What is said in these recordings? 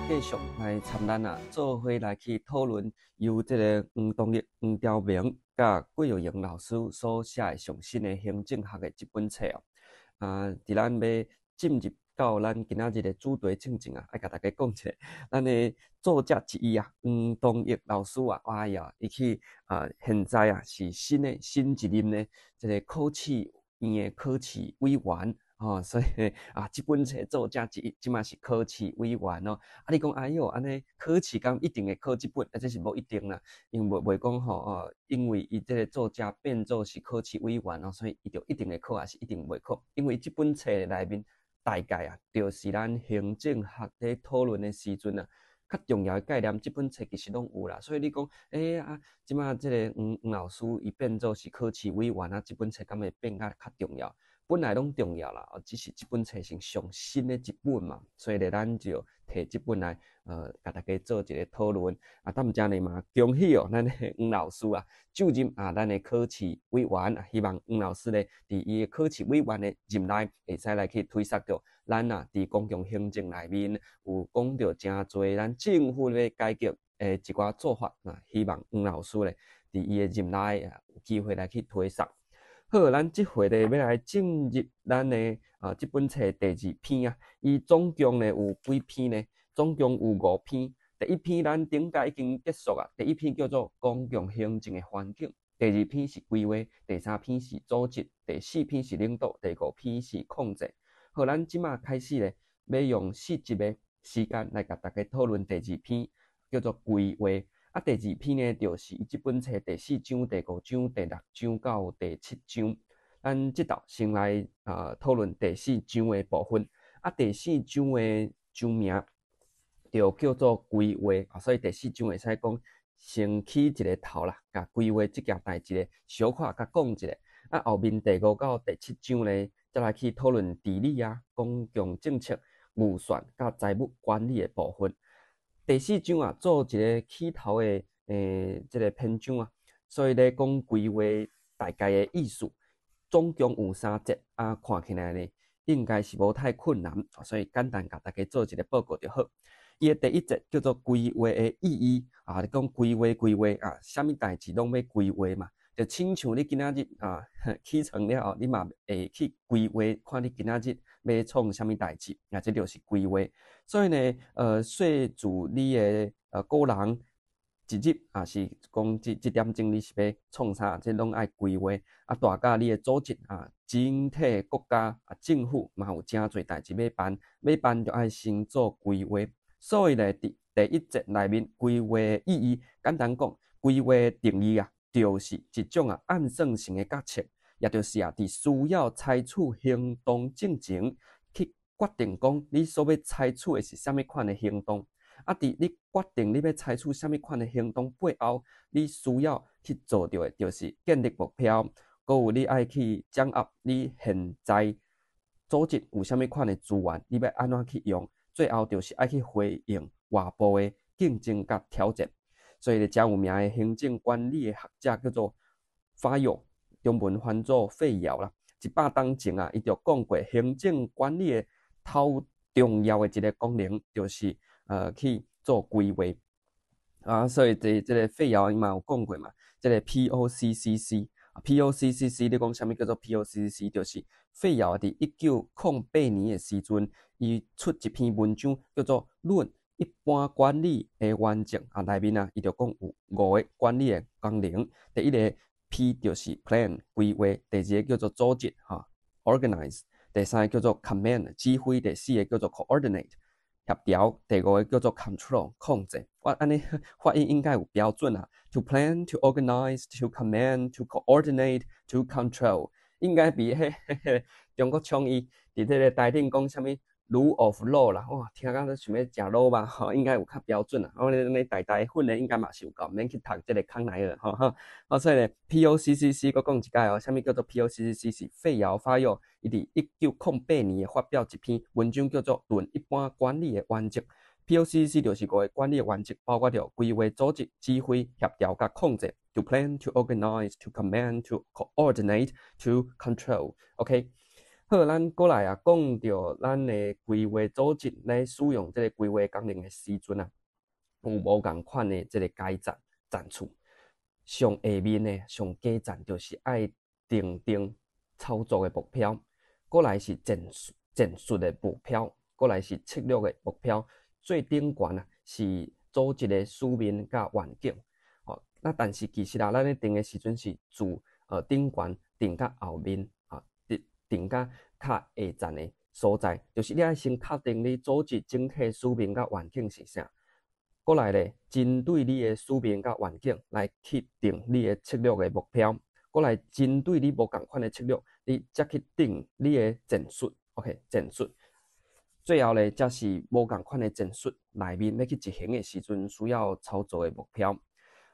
继续来参咱做伙来去讨论由这个黄东义、黄兆明甲桂有营老师所写的上新的行政学的这本册哦。伫咱要进入到咱今仔日的主题进前爱甲大家讲一下，咱的作者之一黄东义老师哎呀，伊去现在是新一任的这个考试院的考试委员。所以这本册作者之一，即嘛是考试委员哦。你讲哎哟，安尼考试敢一定会考这本，这是无一定啦。因为袂讲因为伊这个作者变做是考试委员哦，所以伊就一定会考，还是一定袂考。因为这本册内面大概就是咱行政学咧讨论的时阵较重要的概念，这本册其实拢有啦。所以你讲即嘛这个黄老师伊变做是考试委员这本册敢会变较重要？本来拢重要啦，只是这本册是上新的一本嘛，所以咧咱就摕这本来甲大家做一个讨论当遮呢嘛，恭喜咱的黄老师就任咱的考试委员希望黄老师咧伫伊的考试委员的任内，会使来去推测到咱伫公共行政内面有讲到诚侪咱政府咧改革的一寡做法希望黄老师咧伫伊的任内有机会来去推测。好，咱这回咧要来进入咱的这本册第2篇伊总共咧有几篇呢？总共有5篇。第1篇咱顶届已经结束第1篇叫做公共行政的环境，第2篇是规划，第3篇是组织，第4篇是领导，第5篇是控制。好，咱即马开始咧，要用4集的时间来甲大家讨论第2篇，叫做规划。第2篇呢，就是伊这本册第4章、第5章、第6章到第7章。咱即道先来讨论第4章的部分。第4章的章名就叫做规划所以第4章会使讲先起一个头啦，甲规划这件代志咧，小可甲讲一下。后面第5到第7章咧，再来去讨论治理公共政策、预算甲财务管理的部分。第4章做一个起头的这个篇章所以咧讲规划大概的意思，总共有3节看起来咧应该是无太困难，所以简单甲大家做一个报告就好。伊的第1节叫做规划的意义你讲规划啥物代志拢要规划嘛，就亲像你今仔日起床了后，你嘛会去规划，看你今仔日要创啥物代志这就是规划。所以呢细自你的个人一日是讲这点钟你是要创啥，这拢爱规划大家你的组织整体国家政府嘛有诚侪代志要办就爱先做规划。所以咧，第1节内面规划的意义，简单讲，规划的定义就是一种暗算性的决策，也就是伫需要采取行动进前，去决定讲你所要采取的是啥物款的行动。伫你决定你要采取啥物款的行动背后，你需要去做到的，就是建立目标，还有你爱去掌握你现在组织有啥物款的资源，你要安怎去用。最后就是爱去回应外部的竞争甲挑战，所以遮有名的行政管理的学者叫做法友，中文翻作费尧啦。100年前伊就讲过，行政管理的头重要的一个功能就是去做规划所以这个费尧伊嘛有讲过嘛，这个 POCCC 你讲啥物叫做 POCCC？ 就是费尧伫1908年的时阵，伊出一篇文章叫做《论一般管理的原则》内面伊就讲有5个管理的功能。第1个 P 就是 Plan 规划，第2个叫做组织Organize， 第3个叫做 Command 指挥，第4个叫做 Coordinate 协调，第5个叫做 Control 控制。我安尼发音应该有标准To plan, to organize, to command, to coordinate, to control， 应该比中国创意伫这个台顶讲啥物 rule of law 啦，哇，听到都想要食卤吧应该有较标准我哋大训练应该嘛是有够，免去读这个康奈尔所以呢 POCCC 我讲一解啥物叫做 POCCC 是费尧法友，伊伫1908年发表一篇文章叫做《论一般管理的原则》。POCCC 就是5个管理的原则，包括着规划、组织、指挥、协调甲控制。To plan, to organize, to command, to coordinate, to control。OK，好，咱过来啊，讲到咱的规划组织来使用这个规划功能的时阵啊，有无共款的这个改赞赞处。上下面的上基站就是爱定操作的目标，过来是战术的目标，过来是策略的目标，最顶悬啊是组织的使命甲环境。哦，那但是其实啊，咱咧定的时阵是自顶悬定到后面啊，定到较下站的所在，就是你爱先确定你组织整体使命甲环境是啥。过来咧，针对你的使命甲环境来去定你的策略的目标。过来针对你无共款的策略，你才去定你的战术。OK， 战术。最后咧，才是无共款的战术内面要去执行的时阵需要操作的目标。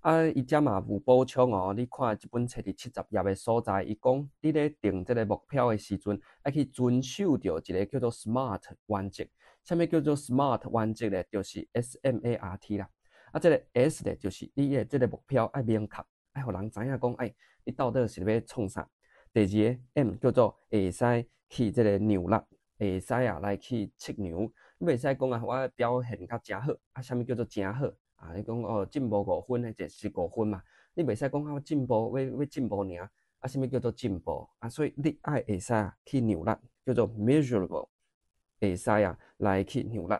啊，伊遮嘛有补充哦。你看这本册第70页的所在，伊讲你咧定这个目标的时阵，要去遵守着一个叫做 SMART 原则。啥物叫做 SMART 原则咧？就是 SMART 啦。啊，这个 S 咧，就是你的这个目标要明确，要互人知影讲，你到底是要创啥。第二个 M 叫做会使去这个牛力，会使啊来去测牛。你袂使讲啊，我表现较真好，啊，啥物叫做真好？啊，你讲哦，进步5分，迄就是5分嘛。你袂使讲我进步，要进步尔。啊，啥物叫做进步？啊，所以你爱会使去牛力，叫做 measurable。会使啊来去量力。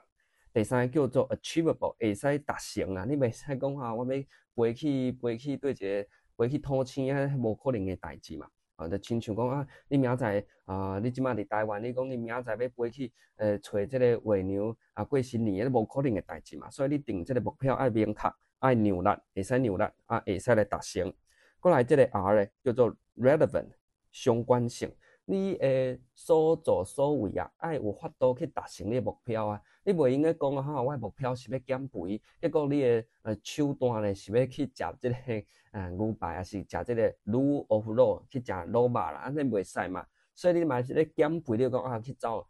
第三个叫做 achievable， 会使达成啊。你袂使讲啊，我要飞去对一个飞去土星啊，无可能的代志嘛。啊，就亲像讲啊，你明仔载啊，你即马伫台湾，你讲你明仔载要飞去找即个月娘啊过新年，无可能的代志嘛。所以你定即个目标爱明确，爱量力，会使量力啊，会使来达成。过来即个 R 咧叫做 relevant， 相关性。你所做所为啊，爱有法度去达成你的目标啊！你袂用个讲啊，哈，我的目标是要减肥，结果你的手段咧是要去食即个牛排，还是食即个卤 of 肉，去食卤肉啦，安尼袂使嘛。所以你嘛是咧减肥，你讲啊去走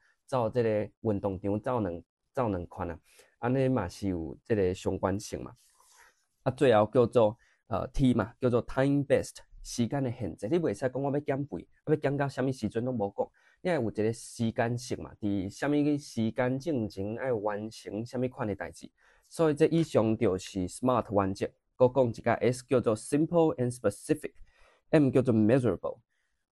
即个运动场走两圈啊，安尼嘛是有即个相关性嘛。啊，最后叫做T 嘛，叫做 time based。时间的限制，你袂使讲我要减肥，要减到什么时阵拢无讲，你要有一个时间性嘛，伫什么时间之前要完成什么款的代志。所以这以上就是 SMART 原则。佮讲一个 S 叫做 simple and specific，M 叫做 measurable，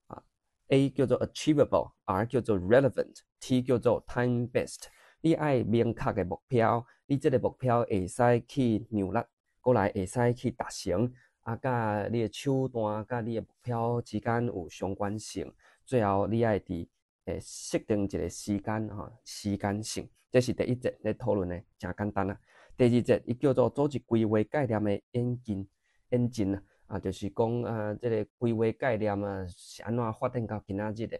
啊 A 叫做 achievable，R 叫做 relevant，T 叫做 time based。你爱明确的目标，你这个目标会使去量力，过来会使去达成。啊，甲你的手段、甲你的目标之间有相关性，最后你爱伫设定一个时间时间性，这是第一节咧讨论的，真简单啊。第二节伊叫做组织规划概念的演进啊，就是讲这个规划概念啊是安怎发展到今仔日的。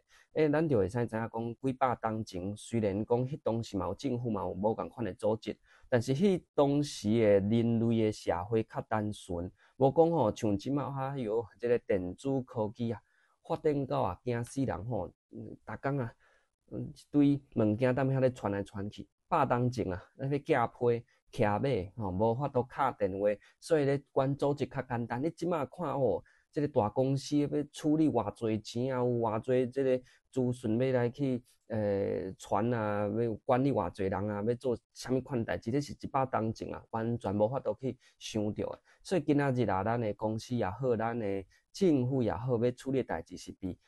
咱就会使知影讲，几百当前虽然讲迄当时嘛有政府嘛有无共款的组织，但是迄当时的人类的社会较单纯。无讲吼，像即马即个电子科技啊，发展到啊惊死人吼，逐工啊，一堆物件踮遐咧传来传去，百当前啊，那要寄批、骑马吼，无法度敲电话，所以咧管组织较简单。你即马看哦，即个大公司要处理偌侪钱啊，有偌侪即个资讯要来去传啊，要管理偌侪人啊，要做啥物款代志，这是一百当前啊，完全无法度去想到的。所以今仔日啊，咱的公司也好，咱的政府也好，要处理代志是比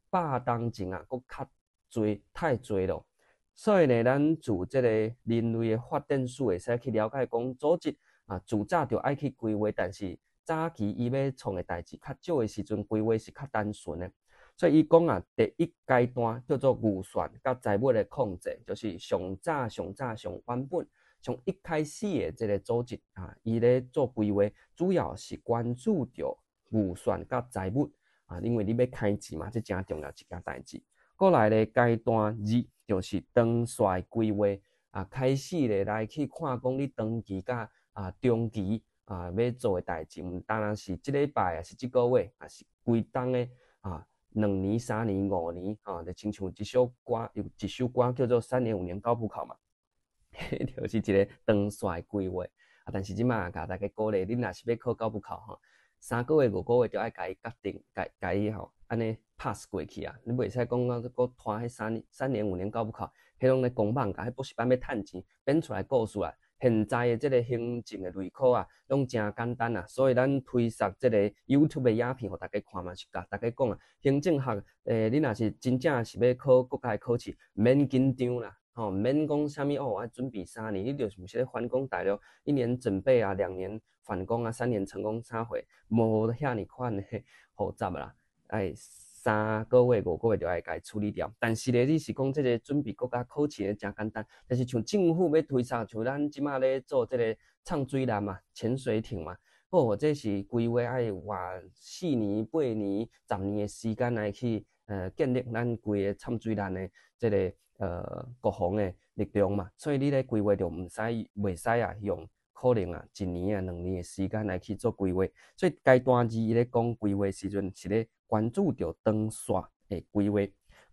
百当前啊，佫较侪太侪咯。所以呢，咱自这个人类的发展史会使去了解讲，组织啊，自早就爱去规划，但是早期伊要创的代志较少的时阵，规划是较单纯的。所以伊讲啊，第一阶段叫做预算甲财务的控制，就是上早上原本。从一开始的这个组织啊，伊咧做规划，主要是关注着预算甲财务啊，因为你要开钱嘛，这真重要一件代志。过来咧阶段二就是长线规划啊，开始咧来去看讲你长期甲中期要做的代志，毋单单是即礼拜，也是即个月，也是规档的2年、3年、5年就亲像一首歌，有一首歌叫做3年、5年高普考嘛。就是一个长线规划但是即马甲大家鼓励，你若是要考高不考3个月、5个月就爱甲伊决定，甲伊安尼 pass 过去啊，你袂使讲到搁拖迄3年5年搞不考，迄拢咧公办甲，迄补习班要趁钱编出来故事啊。现在的即个行政的类考啊，拢真简单啊，所以咱推设即个 YouTube 的影片，互大家看嘛，是甲大家讲啊，行政学你若是真正是要考国家的考试，免紧张啦，免讲啥物哦，要准备3年，你就是毋是咧反攻大陆，1年准备啊，2年反攻啊，3年成功啥货，无遐尼款的复杂啦，哎。3个月、5个月就爱家处理掉，但是咧，你是讲即个准备国家考试咧真简单，但是像政府要推测，像咱即马咧做即个唱水南嘛、潜水艇嘛，哦，这是规划爱花4年、8年、10年的时间来去建立咱规个唱水南的即个国防的力量嘛，所以你咧规划就袂使啊用。可能啊，1年啊、2年的时间来去做规划，所以阶段2伊咧讲规划时阵是咧关注着长线的规划。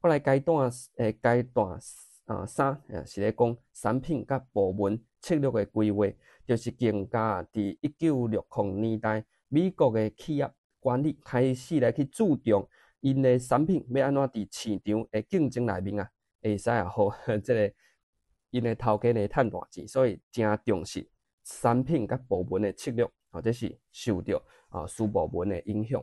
后来阶段3是咧讲产品甲部门策略的规划，就是更加伫1960年代美国的企业管理开始来去注重因的产品要安怎伫市场的竞争内面啊，会使啊，互即个因的头家来趁大钱，所以真重视。产品甲部门的策略，这是受到私部门的影响。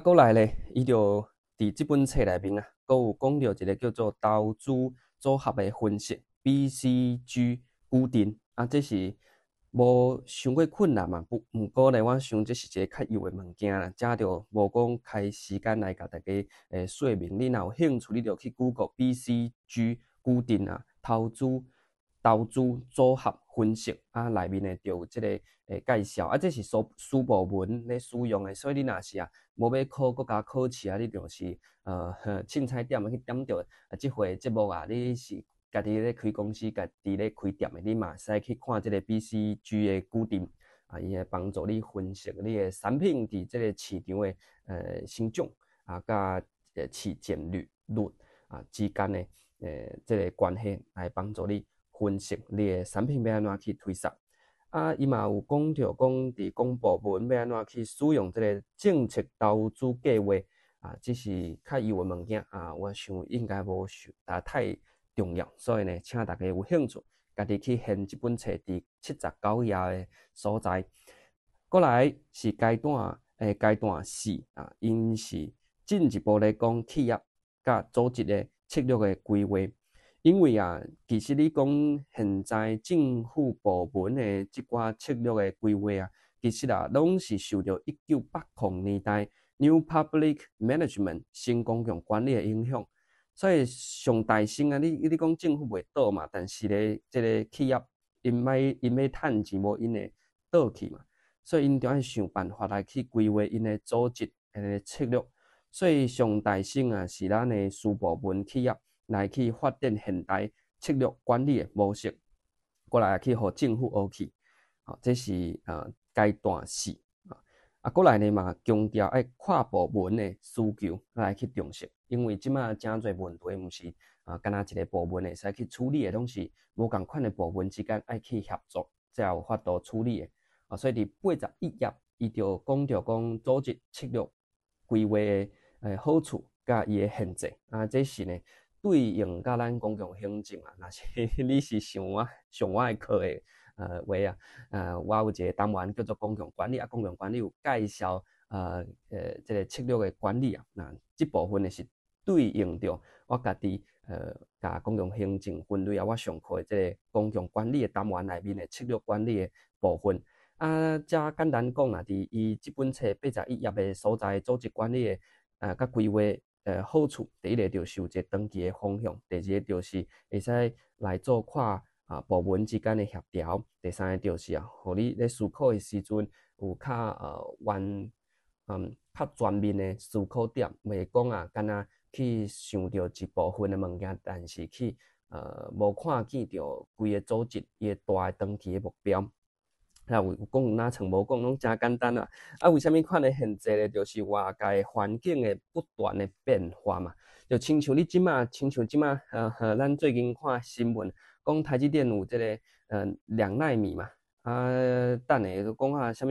过来咧，伊就伫这本册内面啊，阁有讲到一个叫做投资组合的分析 （BCG） 固定这是无伤过困难嘛，毋过咧，我想这是一个较有的物件啦，遮就无讲开时间来甲大家说明。你若有兴趣，你就去 Google BCG 固定投资组合分析内面呢就有即个介绍这是私部门咧使用的，所以你若是无要考国家考试你就是凊彩点去点着即回节目你是家己咧开公司，家己咧开店的，你嘛使去看即个 BCG 的固定伊会帮助你分析你的产品伫即个市场的成长甲市占率之间的即个关系，来帮助你分析你的产品要安怎去推测。伊嘛有讲到讲伫公部门要安怎去使用即个政策投资计划这是较有的物件我想应该无太重要，所以呢，请大家有兴趣，家己去现这本册伫79页的所在。过来是阶段4因是进一步来讲企业甲组织的策略的规划。因为其实你讲现在政府部门的即寡策略的规划其实拢是受到1980年代 New Public Management 新公共管理的影响，所以上大声你讲政府袂倒嘛，但是咧，即个企业因要趁钱，无因会倒去嘛，所以因就要想办法来去规划因的组织的策略，所以上大声是咱的私部门企业。来去发展现代策略管理的模式，过来去互政府学去，这是阶段4过来呢嘛强调爱跨部门的需求来去重视，因为即马真侪问题毋是干那一个部门会使去处理的，拢是无共款的部门之间爱去合作，才有法度处理的所以伫81页，伊就讲到讲组织策略规划的好处甲伊的限制这是呢。对应甲咱公共行政若是你是上我的课的话我有一个单元叫做公共管理公共管理有介绍这个策略的管理这部分呢是对应着我家己甲公共行政分类我上课的这个公共管理的单元内面的策略管理的部分遮简单讲伫伊这本册81页的所在组织管理的甲规划。好处第一个就是有一个长期的方向，第二个就是会使来做跨部门之间的协调，第三个就是互你咧思考的时阵有较较全面的思考点，袂讲干那去想到一部分的物件，但是去无看见到规个组织伊个大的长期的目标。有讲哪层无讲，拢真简单为虾米款的限制咧？就是外界环境的不断的变化嘛。就亲像即马，咱最近看新闻，讲台积电有这个2奈米嘛，等下就讲啊，啥物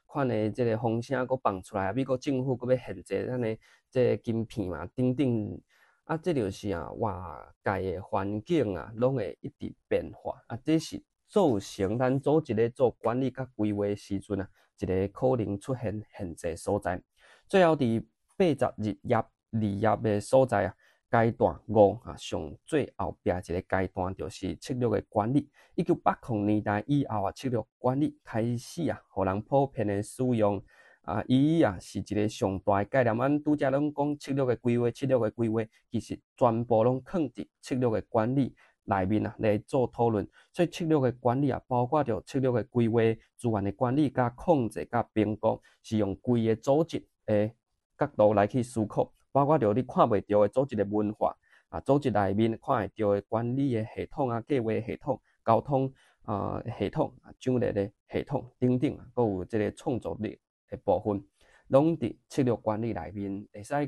款的即个风声搁放出来啊，美国政府搁要限制咱的即个晶片嘛，等等。啊，这就是外界的环境拢会一直变化啊，这是造成咱组织咧做管理甲规划时阵一个可能出现限制所在。最后伫82页的所在阶段5上最后壁一个阶段就是策略的管理。1980年代以后策略管理开始互人普遍的使用。伊是一个上大的概念。咱拄则拢讲策略的规划，其实全部拢放伫策略的管理内面来做讨论。所以策略的管理包括着策略的规划、资源的管理、甲控制、甲评估，是用规个组织的角度来去思考，包括着你看袂到的组织的文化组织内面看会到的管理的系统计划系统、交通系统、奖励的系统等等还有这个创造力的部分，拢伫策略管理内面。会使讲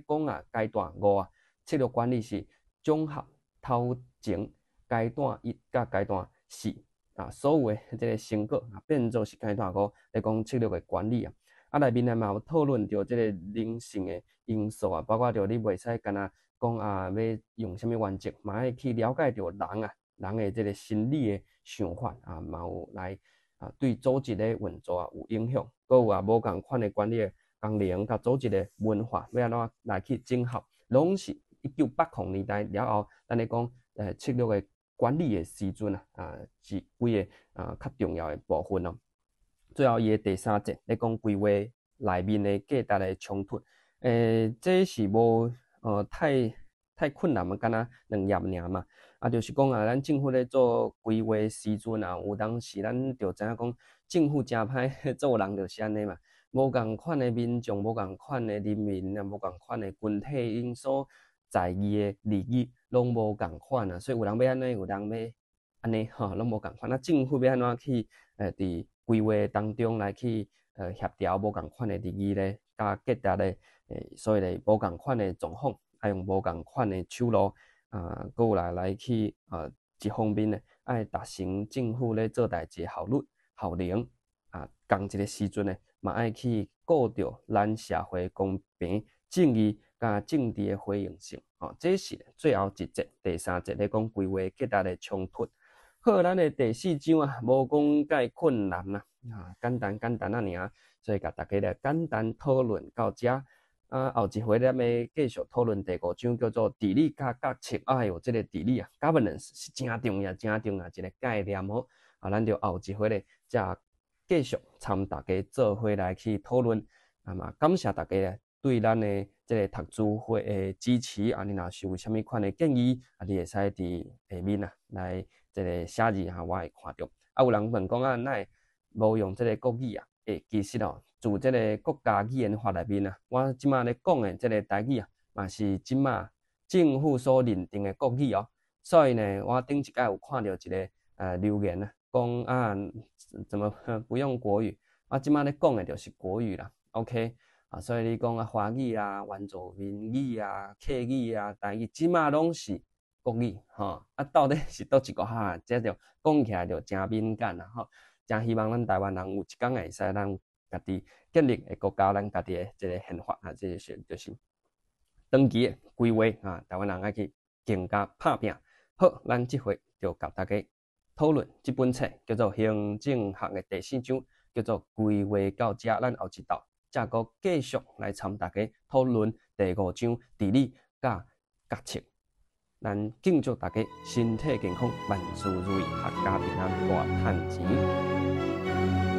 阶段5策略管理是综合头前阶段1甲阶段4所有的这个成果变做是阶段5来讲策略的管理内面嘛有讨论到这个人性的因素包括着你袂使干讲要用什么原则，嘛要去了解到人的这个心理的想法嘛有来对组织的运作有影响，搁有无共款的管理的功能甲组织的文化要安怎来去整合，拢是1980年代了后，咱咧讲策略的管理的时阵是几个较重要的部分哦。最后伊的第3节咧讲规划内面的价值的冲突，这是无太困难敢若2页尔嘛。就是讲咱政府咧做规划时阵有当时咱就知影讲，政府真歹做人就是安尼嘛。无共款的民众，无共款的人民无共款的群体，因所在意的利益拢无共款所以有人要安尼，有人要安尼拢无共款。政府要安怎去伫规划当中来去协调无共款的利益咧，甲价值咧所以咧无共款的状况，用无共款的手路搁有来去一方面咧爱达成政府咧做代志效率、效能同一个时阵咧嘛爱去顾着咱社会公平、正义甲政治的回应性这是最后一节第3节咧讲规划价值的冲突。好，咱的第4章无讲介困难简单尔，所以甲大家咧简单讨论到这。后一回咱要继续讨论第5章，叫做治理甲决策。哎哟，这个治理governance 是真重要一个概念咱就后一回咧，再继续参大家做伙来去讨论嘛。感谢大家咧对咱的这个读书会的支持你若是有啥物款的建议你会使伫下面来这个写字我会看到。有人问讲哪会无用这个国语其实自这个国家语言法内面我即马咧讲的这个台语嘛是即马政府所认定的国语所以呢，我顶一届有看到一个留言讲怎么不用国语？我即马咧讲的就是国语啦 ，OK 所以你讲华语原住民语客语台语，即马拢是国语到底是倒一个这就讲起来就真敏感真希望咱台湾人有一天会使咱家己建立的国家，咱家己的这个宪法这就是长期的规划台湾人爱去更加拍拼。好，咱这回就甲大家讨论这本册叫做行政学的第4章，叫做规划到这。咱后一道再个继续来参大家讨论第5章治理甲决策。咱敬祝大家身体健康，万事如意，阖家平安，大赚钱。